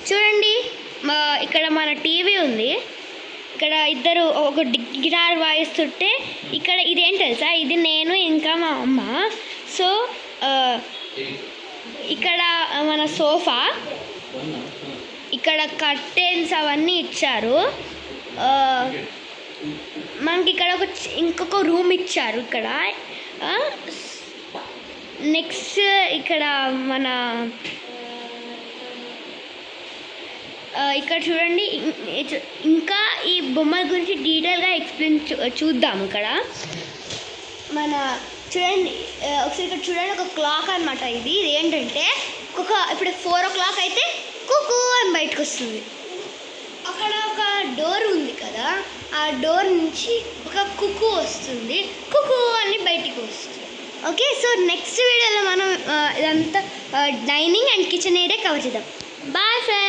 చూడండి ఇక్కడ మన టీవీ ఉంది. ఇక్కడ ఇద్దరు ఒక గిటార్ వాయిస్తుంటే ఇక్కడ ఇదేం తెలుసా, ఇది నేను ఇంకా మా అమ్మ. సో ఇక్కడ మన సోఫా, ఇక్కడ కర్టెన్స్ అవన్నీ ఇచ్చారు. మనకి ఇక్కడ ఇంకొక రూమ్ ఇచ్చారు. ఇక్కడ నెక్స్ట్ ఇక్కడ మన ఇక్కడ చూడండి, ఇంకా ఈ బొమ్మల గురించి డీటెయిల్గా ఎక్స్ప్లెయిన్ చూద్దాం. ఇక్కడ మన చూడండి, ఒకసారి ఇక్కడ చూడండి, ఒక క్లాక్ అనమాట. ఇది ఏంటంటే ఇప్పుడు 4 o'clock అయితే కుకు అని బయటకు వస్తుంది. అక్కడ ఒక డోర్ ఉంది కదా, ఆ డోర్ నుంచి ఒక కుకు వస్తుంది, కుకు అని బయటికి వస్తుంది. ఓకే, సో నెక్స్ట్ వీడియోలో మనం ఇదంతా dining and kitchen area cover చేద్దాం. Bye friends.